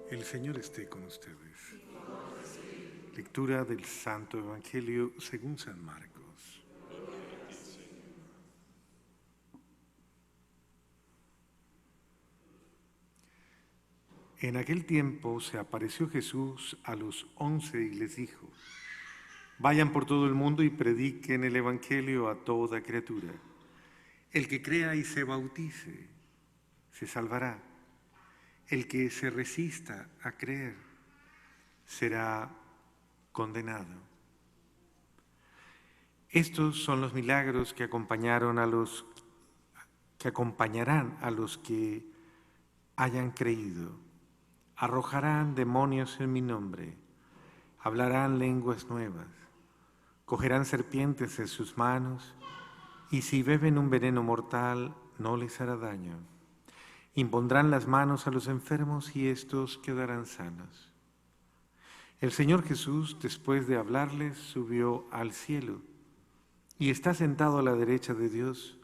El Señor esté con ustedes. Lectura del Santo Evangelio según San Marcos. En aquel tiempo se apareció Jesús a los 11 y les dijo: vayan por todo el mundo y prediquen el Evangelio a toda criatura. El que crea y se bautice se salvará. El que se resista a creer será condenado. Estos son los milagros que acompañarán a los que hayan creído. Arrojarán demonios en mi nombre, hablarán lenguas nuevas, cogerán serpientes en sus manos, y si beben un veneno mortal no les hará daño. Impondrán las manos a los enfermos y estos quedarán sanos. El Señor Jesús, después de hablarles, subió al cielo y está sentado a la derecha de Dios.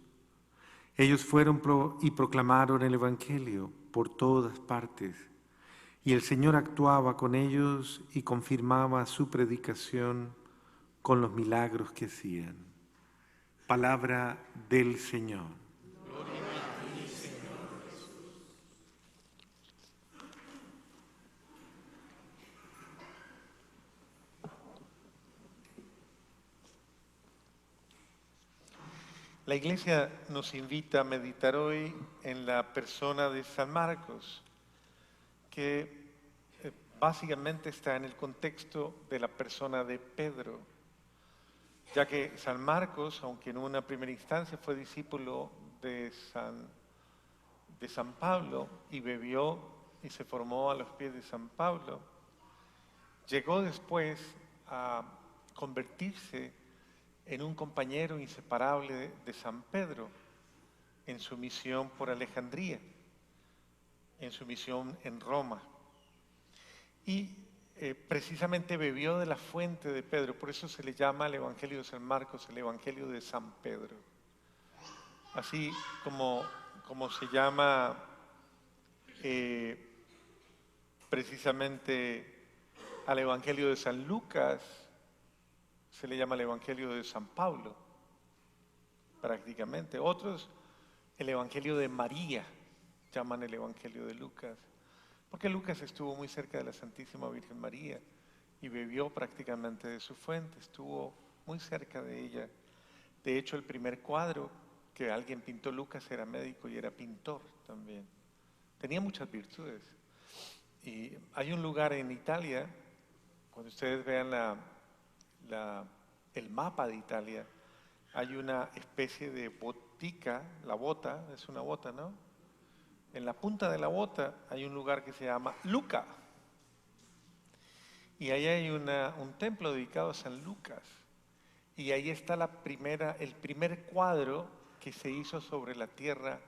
Ellos fueron y proclamaron el Evangelio por todas partes, y el Señor actuaba con ellos y confirmaba su predicación con los milagros que hacían. Palabra del Señor. Gloria a ti, Señor Jesús. La Iglesia nos invita a meditar hoy en la persona de San Marcos, que básicamente está en el contexto de la persona de Pedro, ya que San Marcos, aunque en una primera instancia fue discípulo de San Pablo y bebió y se formó a los pies de San Pablo, llegó después a convertirse en un compañero inseparable de San Pedro en su misión por Alejandría, en su misión en Roma. Y precisamente bebió de la fuente de Pedro, por eso se le llama al Evangelio de San Marcos el Evangelio de San Pedro. Así como se llama precisamente al Evangelio de San Lucas, se le llama el Evangelio de San Pablo, prácticamente. Otros, el Evangelio de María, llaman el Evangelio de Lucas, porque Lucas estuvo muy cerca de la Santísima Virgen María y bebió prácticamente de su fuente, estuvo muy cerca de ella. De hecho, el primer cuadro que alguien pintó Lucas era médico y era pintor también. Tenía muchas virtudes. Y hay un lugar en Italia, cuando ustedes vean el mapa de Italia, hay una especie de botica, la bota, es una bota, ¿no? En la punta de la bota hay un lugar que se llama Luca. Y ahí hay un templo dedicado a San Lucas. Y ahí está el primer cuadro que se hizo sobre la tierra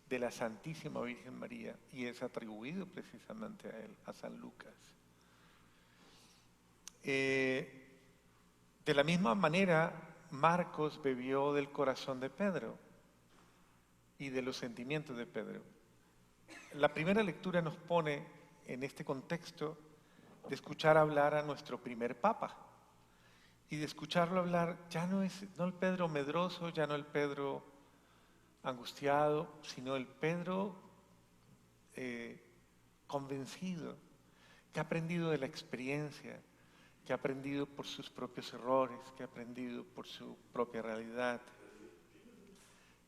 de la Santísima Virgen María. Y es atribuido precisamente a él, a San Lucas. De la misma manera, Marcos bebió del corazón de Pedro y de los sentimientos de Pedro. La primera lectura nos pone en este contexto de escuchar hablar a nuestro primer papa y de escucharlo hablar ya no el Pedro medroso, ya no el Pedro angustiado, sino el Pedro convencido, que ha aprendido de la experiencia, que ha aprendido por sus propios errores, que ha aprendido por su propia realidad.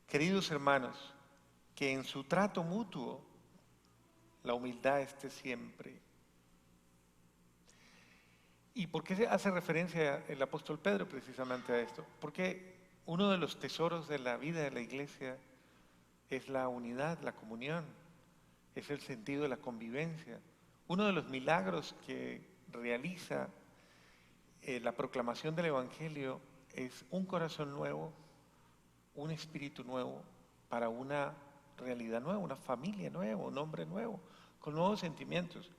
Queridos hermanos, que en su trato mutuo la humildad esté siempre. ¿Y por qué hace referencia el apóstol Pedro precisamente a esto? Porque uno de los tesoros de la vida de la iglesia es la unidad, la comunión, es el sentido de la convivencia. Uno de los milagros que realiza la proclamación del Evangelio es un corazón nuevo, un espíritu nuevo para una realidad nueva, una familia nueva, un hombre nuevo, con nuevos sentimientos.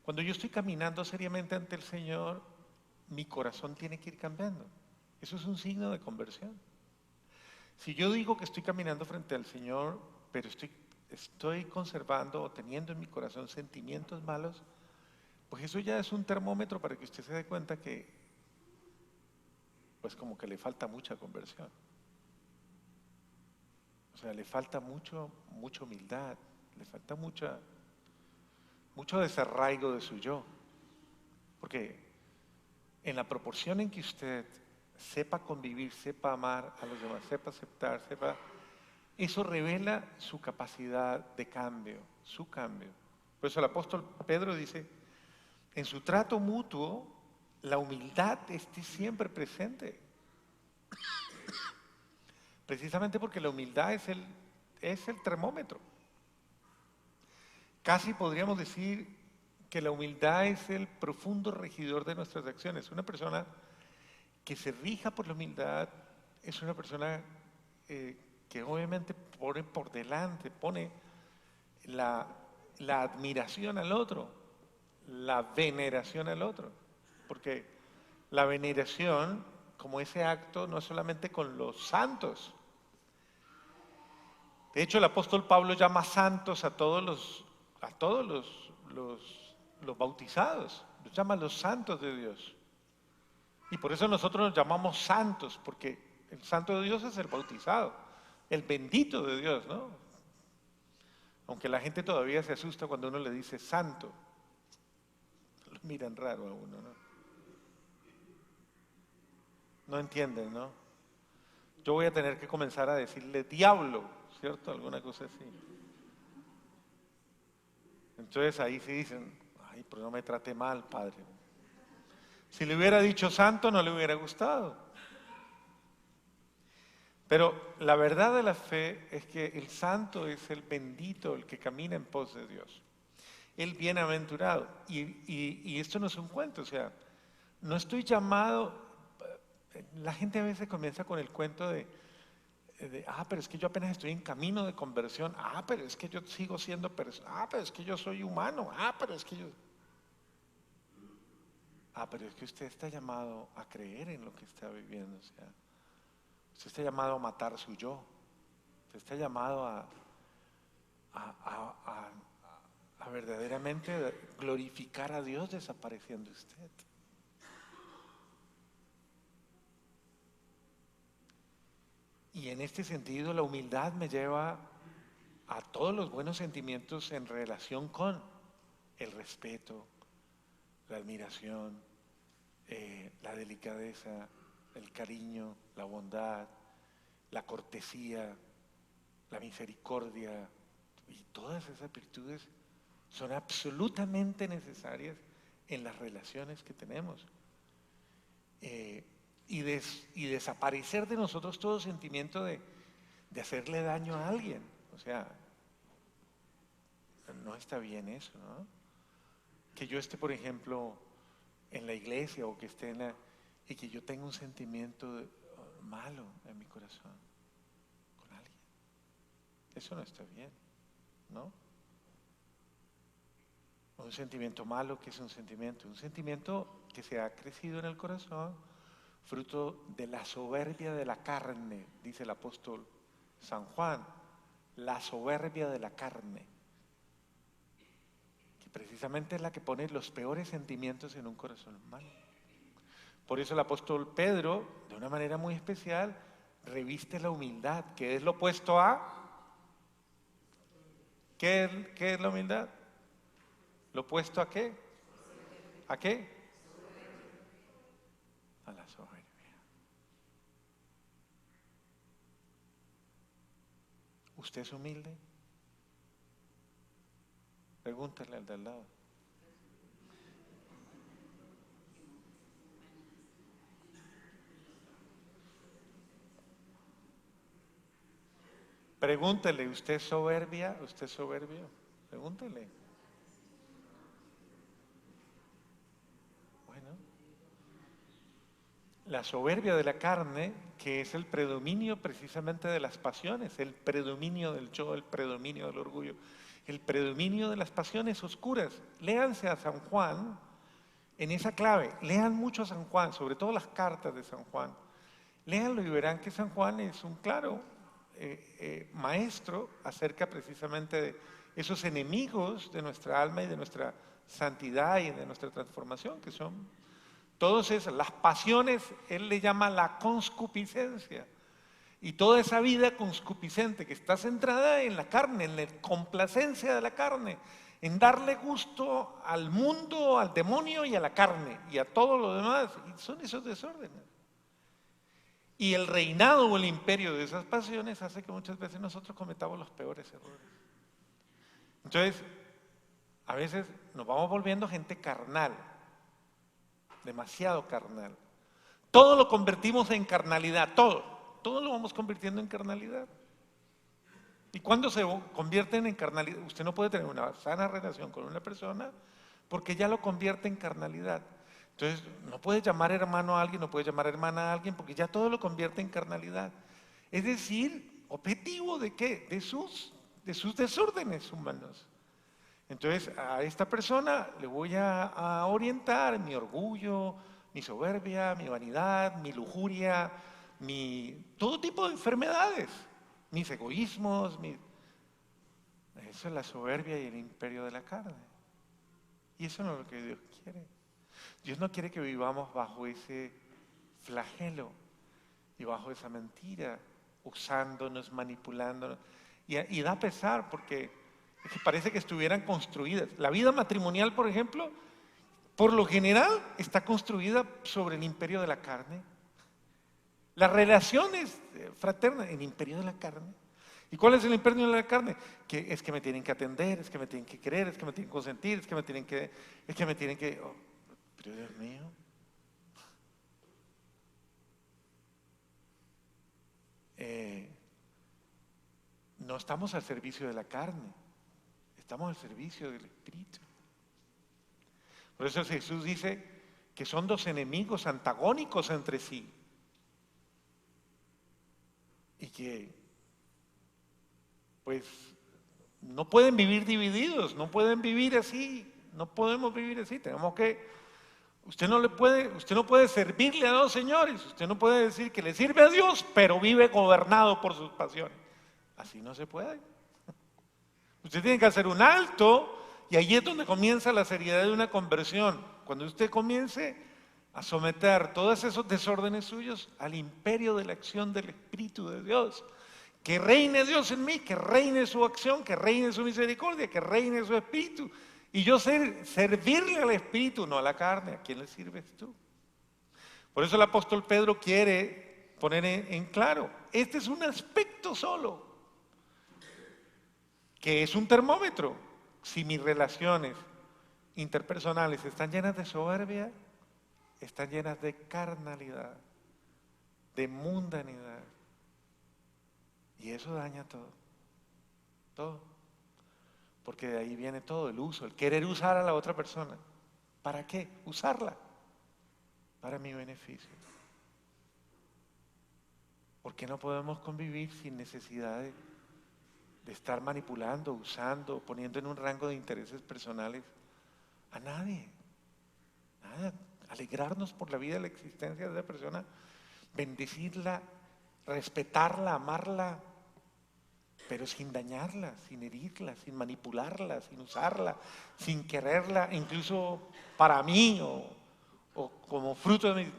Cuando yo estoy caminando seriamente ante el Señor, mi corazón tiene que ir cambiando. Eso es un signo de conversión. Si yo digo que estoy caminando frente al Señor, pero estoy estoy conservando o teniendo en mi corazón sentimientos malos, pues eso ya es un termómetro para que usted se dé cuenta que, pues como que le falta mucha conversión. O sea, le falta mucha humildad, le falta mucho desarraigo de su yo. Porque en la proporción en que usted sepa convivir, sepa amar a los demás, sepa aceptar, eso revela su capacidad de cambio, su cambio. Por eso el apóstol Pedro dice, en su trato mutuo, la humildad esté siempre presente. Precisamente porque la humildad es el termómetro. Casi podríamos decir que la humildad es el profundo regidor de nuestras acciones. Una persona que se rija por la humildad es una persona que obviamente pone por delante, pone la admiración al otro, la veneración al otro. Porque la veneración, como ese acto, no es solamente con los santos. De hecho, el apóstol Pablo llama santos a todos los bautizados, los llama los santos de Dios. Y por eso nosotros nos llamamos santos, porque el santo de Dios es el bautizado, el bendito de Dios, ¿no? Aunque la gente todavía se asusta cuando uno le dice santo. Lo miran raro a uno, ¿no? No entienden, ¿no? Yo voy a tener que comenzar a decirle diablo, ¿cierto? Alguna cosa así. Entonces ahí sí dicen, ay, pero no me trate mal, padre. Si le hubiera dicho santo, no le hubiera gustado. Pero la verdad de la fe es que el santo es el bendito, el que camina en pos de Dios. El bienaventurado. Y esto no es un cuento, o sea, no estoy llamado. La gente a veces comienza con el cuento de pero es que yo apenas estoy en camino de conversión. Pero es que yo sigo siendo persona. Pero es que yo soy humano. Pero es que yo. Pero es que usted está llamado a creer en lo que está viviendo. O sea, usted está llamado a matar su yo. Usted está llamado a verdaderamente glorificar a Dios desapareciendo usted. Y en este sentido la humildad me lleva a todos los buenos sentimientos en relación con el respeto, la admiración, la delicadeza, el cariño, la bondad, la cortesía, la misericordia. Y todas esas virtudes son absolutamente necesarias en las relaciones que tenemos. Y desaparecer de nosotros todo sentimiento de hacerle daño a alguien. O sea, no está bien eso, ¿no? Que yo esté, por ejemplo, en la iglesia o que esté y que yo tenga un sentimiento malo en mi corazón con alguien. Eso no está bien, ¿no? Un sentimiento malo, ¿qué es un sentimiento? Un sentimiento que se ha crecido en el corazón, fruto de la soberbia de la carne, dice el apóstol San Juan, la soberbia de la carne, que precisamente es la que pone los peores sentimientos en un corazón humano. Por eso el apóstol Pedro, de una manera muy especial, reviste la humildad, que es lo opuesto a... ¿Qué es la humildad? ¿Lo opuesto a qué? ¿A qué? A la soberbia. ¿Usted es humilde? Pregúntale al de al lado. Pregúntele, ¿usted es soberbia? ¿Usted es soberbio? Pregúntele. Bueno, la soberbia de la carne, que es el predominio precisamente de las pasiones, el predominio del yo, el predominio del orgullo, el predominio de las pasiones oscuras. Léanse a San Juan en esa clave, lean mucho a San Juan, sobre todo las cartas de San Juan. Léanlo y verán que San Juan es un claro maestro acerca precisamente de esos enemigos de nuestra alma y de nuestra santidad y de nuestra transformación, que son todas esas, las pasiones, él le llama la concupiscencia. Y toda esa vida concupiscente que está centrada en la carne, en la complacencia de la carne, en darle gusto al mundo, al demonio y a la carne y a todo lo demás. Y son esos desórdenes. Y el reinado o el imperio de esas pasiones hace que muchas veces nosotros cometamos los peores errores. Entonces, a veces nos vamos volviendo gente carnal, demasiado carnal. Todo lo convertimos en carnalidad, todo lo vamos convirtiendo en carnalidad. Y cuando se convierten en carnalidad, usted no puede tener una sana relación con una persona porque ya lo convierte en carnalidad. Entonces, no puede llamar hermano a alguien, no puede llamar hermana a alguien porque ya todo lo convierte en carnalidad. Es decir, objetivo de qué? De sus desórdenes humanos. Entonces, a esta persona le voy a orientar mi orgullo, mi soberbia, mi vanidad, mi lujuria, todo tipo de enfermedades, mis egoísmos, eso es la soberbia y el imperio de la carne. Y eso no es lo que Dios quiere. Dios no quiere que vivamos bajo ese flagelo y bajo esa mentira, usándonos, manipulándonos. Y da pesar porque es que parece que estuvieran construidas. La vida matrimonial, por ejemplo, por lo general está construida sobre el imperio de la carne. Las relaciones fraternas, el imperio de la carne. ¿Y cuál es el imperio de la carne? Que es que me tienen que atender, es que me tienen que querer, es que me tienen que consentir, es que me tienen que... Oh, pero Dios mío. No estamos al servicio de la carne, estamos al servicio del Espíritu. Por eso Jesús dice que son dos enemigos antagónicos entre sí. Y que, pues, no pueden vivir divididos, no pueden vivir así, no podemos vivir así. Tenemos que, usted no puede servirle a dos señores, usted no puede decir que le sirve a Dios, pero vive gobernado por sus pasiones. Así no se puede. Usted tiene que hacer un alto y ahí es donde comienza la seriedad de una conversión. Cuando usted comience a someter todos esos desórdenes suyos al imperio de la acción del Espíritu de Dios. Que reine Dios en mí, que reine su acción, que reine su misericordia, que reine su Espíritu. Y yo servirle al Espíritu, no a la carne. ¿A quién le sirves tú? Por eso el apóstol Pedro quiere poner en claro, este es un aspecto solo, que es un termómetro. Si mis relaciones interpersonales están llenas de soberbia, están llenas de carnalidad, de mundanidad. Y eso daña todo. Porque de ahí viene todo, el uso, el querer usar a la otra persona. ¿Para qué? Usarla para mi beneficio. ¿Por qué no podemos convivir sin necesidad de estar manipulando, usando, poniendo en un rango de intereses personales a nadie? Nada. Alegrarnos por la vida y la existencia de esa persona, bendecirla, respetarla, amarla, pero sin dañarla, sin herirla, sin manipularla, sin usarla, sin quererla, incluso para mí o como fruto de mi...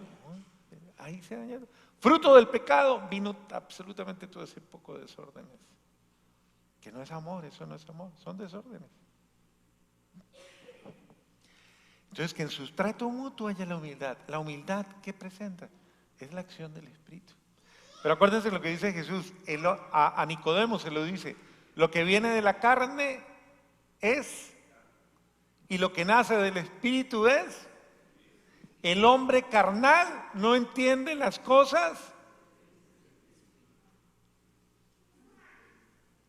Ahí se daña. Fruto del pecado vino absolutamente todo ese poco de desórdenes. Que no es amor, eso no es amor, son desórdenes. Entonces, que en su trato mutuo haya la humildad. La humildad que presenta es la acción del Espíritu. Pero acuérdense lo que dice Jesús, a Nicodemo se lo dice, lo que viene de la carne es, y lo que nace del Espíritu es, el hombre carnal no entiende las cosas,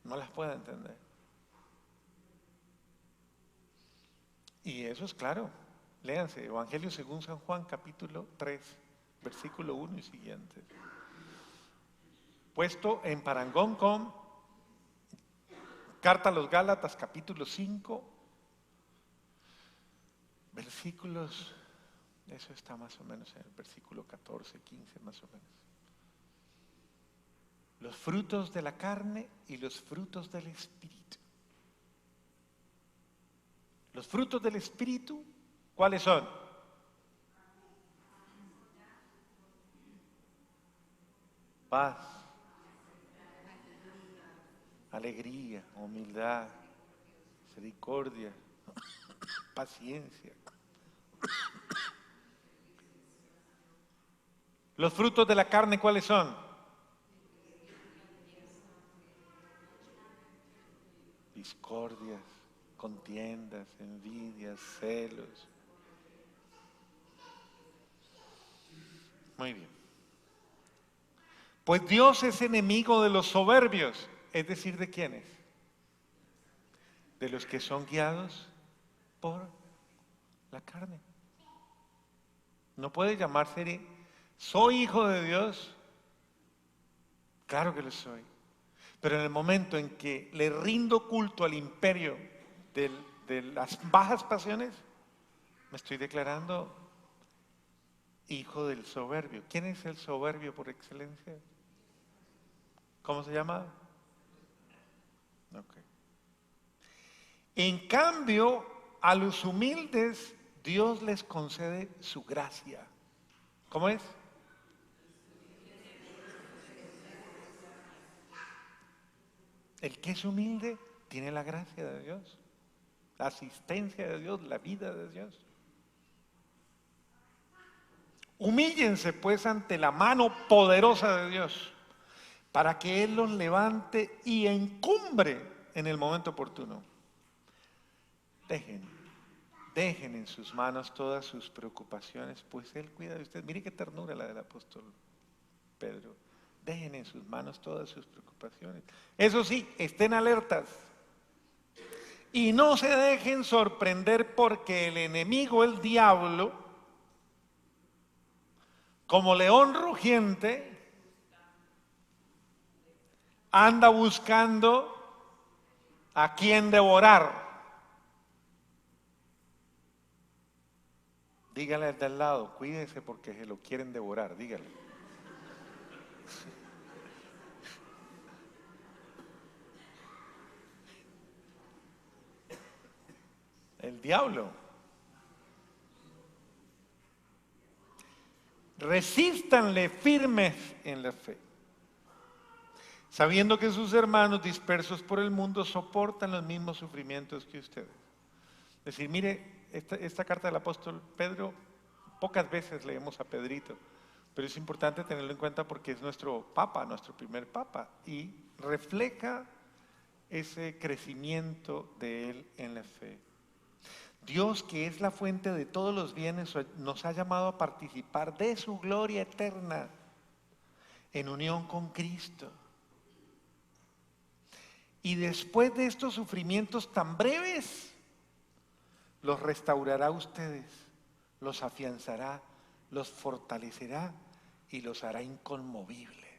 no las puede entender. Y eso es claro. Léanse, Evangelio según San Juan, capítulo 3, versículo 1 y siguiente. Puesto en parangón con Carta a los Gálatas, capítulo 5, versículos, eso está más o menos en el versículo 14, 15 más o menos. los frutos de la carne y los frutos del Espíritu. Los frutos del Espíritu, ¿cuáles son? Paz, alegría, humildad, misericordia, paciencia. Los frutos de la carne, ¿cuáles son? Discordias, contiendas, envidias, celos. Muy bien. Pues Dios es enemigo de los soberbios, es decir, ¿de quiénes? De los que son guiados por la carne. No puede llamarse, soy hijo de Dios. Claro que lo soy. Pero en el momento en que le rindo culto al imperio de las bajas pasiones, me estoy declarando hijo del soberbio. ¿Quién es el soberbio por excelencia? ¿Cómo se llama? Okay. En cambio, a los humildes Dios les concede su gracia. ¿Cómo es? El que es humilde tiene la gracia de Dios, la asistencia de Dios, la vida de Dios. Humíllense pues ante la mano poderosa de Dios, para que Él los levante y encumbre en el momento oportuno. Dejen en sus manos todas sus preocupaciones, pues Él cuida de ustedes. Mire qué ternura la del apóstol Pedro. Dejen en sus manos todas sus preocupaciones. Eso sí, estén alertas. Y no se dejen sorprender porque el enemigo, el diablo, como león rugiente, anda buscando a quien devorar. Dígale al de al lado, cuídese porque se lo quieren devorar, dígale. El diablo. Resístanle firmes en la fe, sabiendo que sus hermanos dispersos por el mundo soportan los mismos sufrimientos que ustedes. Es decir, mire, esta carta del apóstol Pedro, pocas veces leemos a Pedrito, pero es importante tenerlo en cuenta porque es nuestro papa, nuestro primer papa, y refleja ese crecimiento de él en la fe. Dios, que es la fuente de todos los bienes, nos ha llamado a participar de su gloria eterna en unión con Cristo. Y después de estos sufrimientos tan breves, los restaurará a ustedes, los afianzará, los fortalecerá y los hará inconmovibles.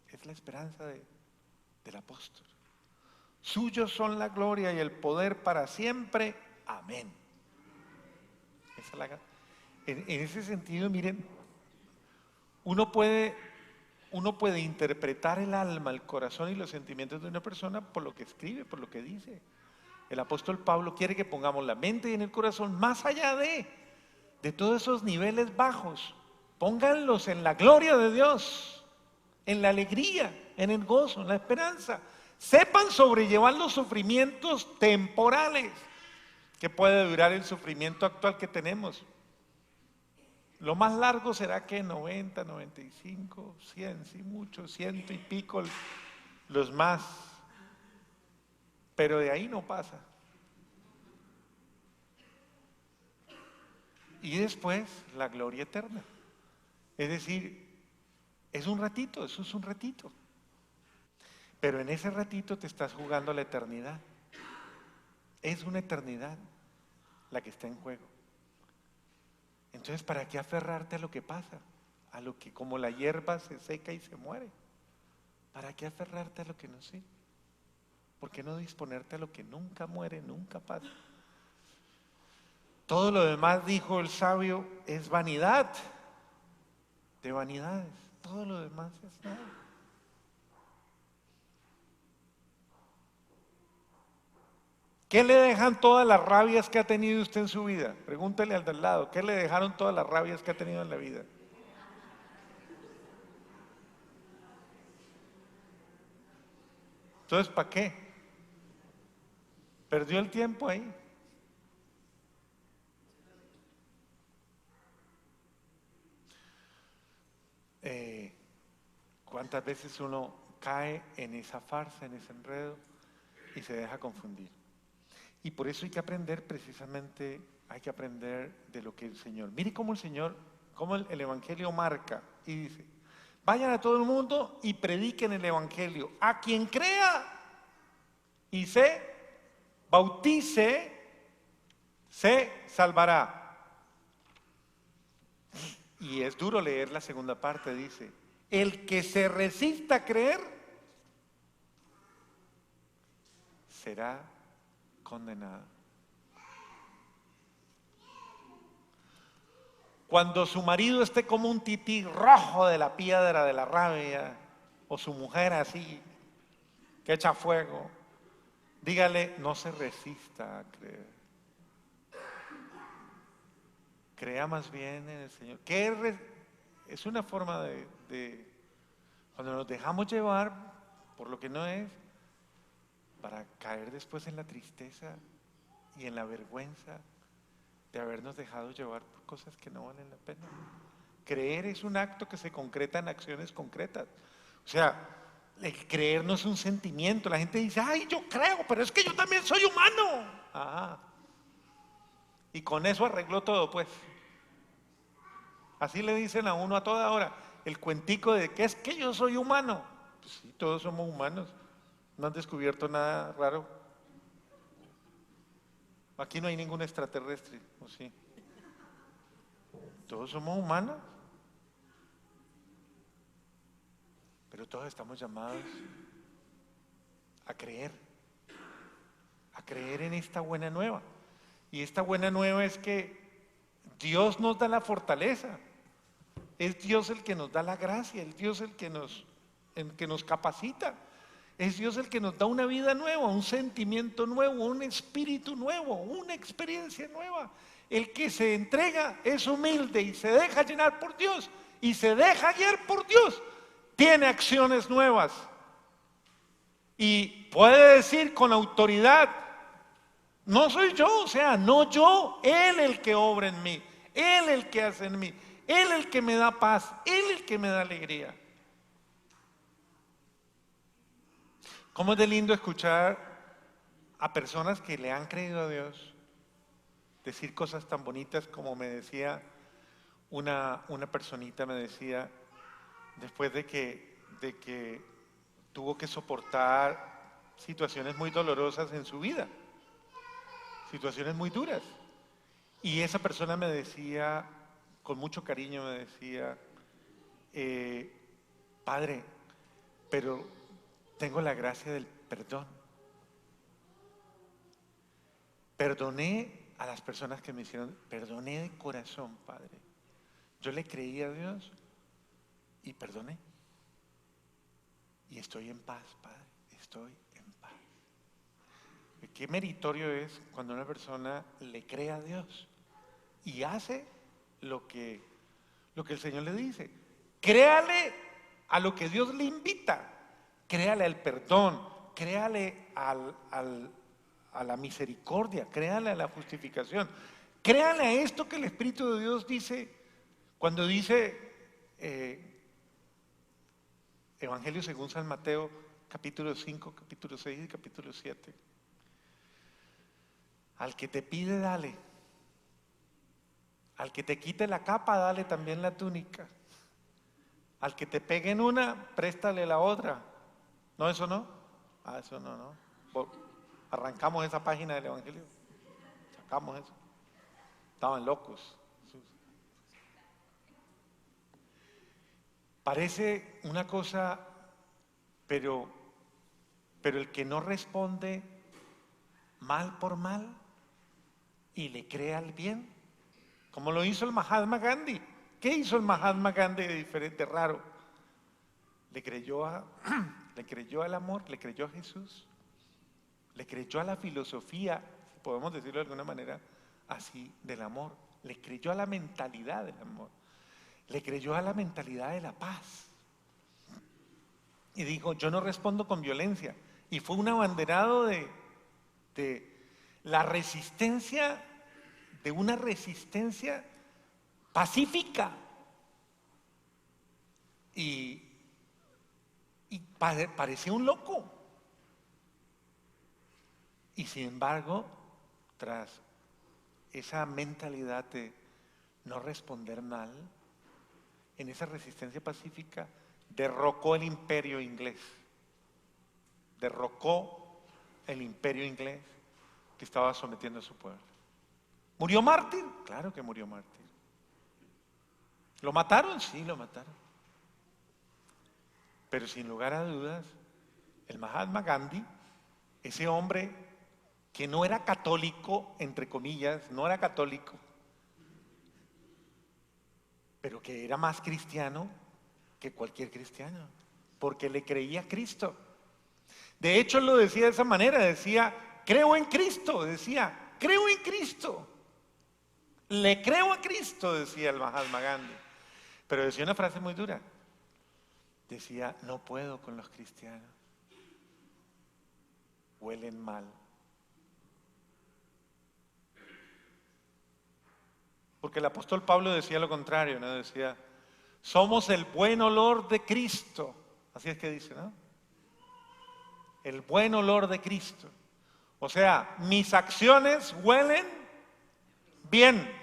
Es la esperanza del apóstol. Suyos son la gloria y el poder para siempre. Amén. En ese sentido, miren, uno puede interpretar el alma, el corazón y los sentimientos de una persona por lo que escribe, por lo que dice. El apóstol Pablo quiere que pongamos la mente y en el corazón más allá de todos esos niveles bajos. Pónganlos en la gloria de Dios, en la alegría, en el gozo, en la esperanza. Sepan sobrellevar los sufrimientos temporales que puede durar el sufrimiento actual que tenemos. Lo más largo será que 90, 95, 100, sí mucho, 100 y pico los más. Pero de ahí no pasa. Y después la gloria eterna. Es decir, es un ratito, eso es un ratito. Pero en ese ratito te estás jugando la eternidad. Es una eternidad la que está en juego. Entonces, ¿para qué aferrarte a lo que pasa? A lo que como la hierba se seca y se muere. ¿Para qué aferrarte a lo que no sirve? ¿Por qué no disponerte a lo que nunca muere, nunca pasa? Todo lo demás, dijo el sabio, es vanidad de vanidades. Todo lo demás es nada. ¿Qué le dejan todas las rabias que ha tenido usted en su vida? Pregúntele al de al lado, ¿qué le dejaron todas las rabias que ha tenido en la vida? Entonces, ¿para qué? Perdió el tiempo ahí. ¿Cuántas veces uno cae en esa farsa, en ese enredo y se deja confundir? Y por eso hay que aprender precisamente, hay que aprender de lo que el Señor. Mire cómo el Señor, cómo el Evangelio marca y dice, vayan a todo el mundo y prediquen el Evangelio. A quien crea y se bautice, se salvará. Y es duro leer la segunda parte, dice, el que se resista a creer será condenado. Cuando su marido esté como un tití rojo de la piedra de la rabia, o su mujer así, que echa fuego, dígale, no se resista a creer. Crea más bien en el Señor. Es una forma cuando nos dejamos llevar por lo que no es, para caer después en la tristeza y en la vergüenza de habernos dejado llevar por cosas que no valen la pena. Creer es un acto que se concreta en acciones concretas. O sea, el creer no es un sentimiento. La gente dice, ay, yo creo, pero es que yo también soy humano. Ajá. Y con eso arregló todo, pues. Así le dicen a uno a toda hora, el cuentico de que es que yo soy humano. Pues sí, todos somos humanos. No han descubierto nada raro. Aquí no hay ningún extraterrestre, ¿o sí? Todos somos humanos. Pero todos estamos llamados a creer en esta buena nueva. Y esta buena nueva es que Dios nos da la fortaleza. Es Dios el que nos da la gracia, es Dios el que nos capacita. Es Dios el que nos da una vida nueva, un sentimiento nuevo, un espíritu nuevo, una experiencia nueva. El que se entrega es humilde y se deja llenar por Dios y se deja guiar por Dios. Tiene acciones nuevas y puede decir con autoridad, no soy yo, o sea, no yo, Él el que obra en mí, Él el que hace en mí, Él el que me da paz, Él el que me da alegría. ¿Cómo es de lindo escuchar a personas que le han creído a Dios decir cosas tan bonitas como me decía una personita, me decía, después de que tuvo que soportar situaciones muy dolorosas en su vida, situaciones muy duras. Y esa persona me decía, con mucho cariño me decía, Padre, pero tengo la gracia del perdón. Perdoné a las personas que me hicieron, perdoné de corazón, Padre. Yo le creí a Dios y perdoné. Y estoy en paz, Padre, estoy en paz. Qué meritorio es cuando una persona le cree a Dios y hace lo que el Señor le dice. Créale a lo que Dios le invita. Créale al perdón, créale a la misericordia, créale a la justificación. Créale a esto que el Espíritu de Dios dice cuando dice Evangelio según San Mateo, capítulo 5, capítulo 6 y capítulo 7. Al que te pide, dale. Al que te quite la capa, dale también la túnica. Al que te pegue en una, préstale la otra. ¿No, eso no? Eso no. Arrancamos esa página del Evangelio. Sacamos eso. Estaban locos. Parece una cosa, pero el que no responde mal por mal y le cree al bien, como lo hizo el Mahatma Gandhi. ¿Qué hizo el Mahatma Gandhi de diferente, raro? Le creyó al amor, le creyó a Jesús, le creyó a la filosofía, si podemos decirlo de alguna manera así, del amor, le creyó a la mentalidad del amor, le creyó a la mentalidad de la paz. Y dijo, yo no respondo con violencia. Y fue un abanderado de la resistencia, de una resistencia pacífica. Y parecía un loco. Y sin embargo, tras esa mentalidad de no responder mal, en esa resistencia pacífica, derrocó el imperio inglés. Derrocó el imperio inglés que estaba sometiendo a su pueblo. ¿Murió mártir? Claro que murió mártir. ¿Lo mataron? Sí, lo mataron. Pero sin lugar a dudas, el Mahatma Gandhi, ese hombre que no era católico, entre comillas, no era católico, pero que era más cristiano que cualquier cristiano, porque le creía a Cristo. De hecho, él lo decía de esa manera, decía, creo en Cristo, decía, creo en Cristo. Le creo a Cristo, decía el Mahatma Gandhi. Pero decía una frase muy dura. Decía, no puedo con los cristianos. Huelen mal. Porque el apóstol Pablo decía lo contrario, ¿no? Decía, somos el buen olor de Cristo. Así es que dice, ¿no? El buen olor de Cristo. O sea, mis acciones huelen bien.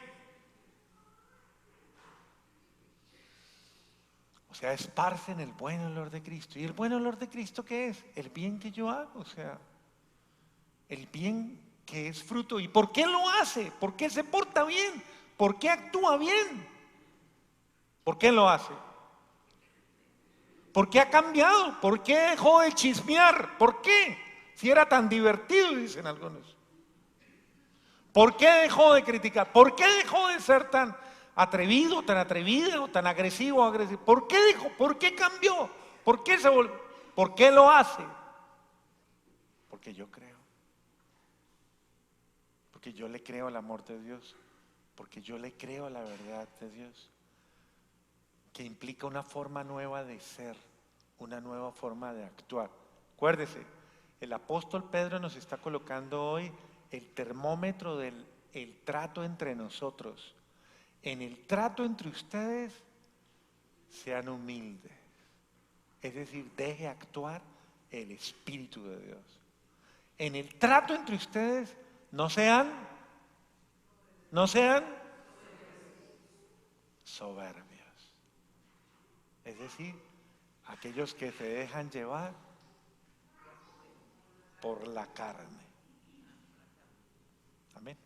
O sea, esparcen el buen olor de Cristo. ¿Y el buen olor de Cristo qué es? El bien que yo hago, o sea, el bien que es fruto. ¿Y por qué lo hace? ¿Por qué se porta bien? ¿Por qué actúa bien? ¿Por qué lo hace? ¿Por qué ha cambiado? ¿Por qué dejó de chismear? ¿Por qué? Si era tan divertido, dicen algunos. ¿Por qué dejó de criticar? ¿Por qué dejó de ser tan atrevido, tan atrevido, tan agresivo, agresivo? ¿Por qué dejó? ¿Por qué cambió? ¿Por qué se volvió? ¿Por qué lo hace? Porque yo creo. Porque yo le creo al amor de Dios. Porque yo le creo a la verdad de Dios. Que implica una forma nueva de ser, una nueva forma de actuar. Acuérdese, el apóstol Pedro nos está colocando hoy el termómetro del trato entre nosotros. En el trato entre ustedes, sean humildes. Es decir, deje actuar el Espíritu de Dios. En el trato entre ustedes, no sean soberbios. Es decir, aquellos que se dejan llevar por la carne. Amén.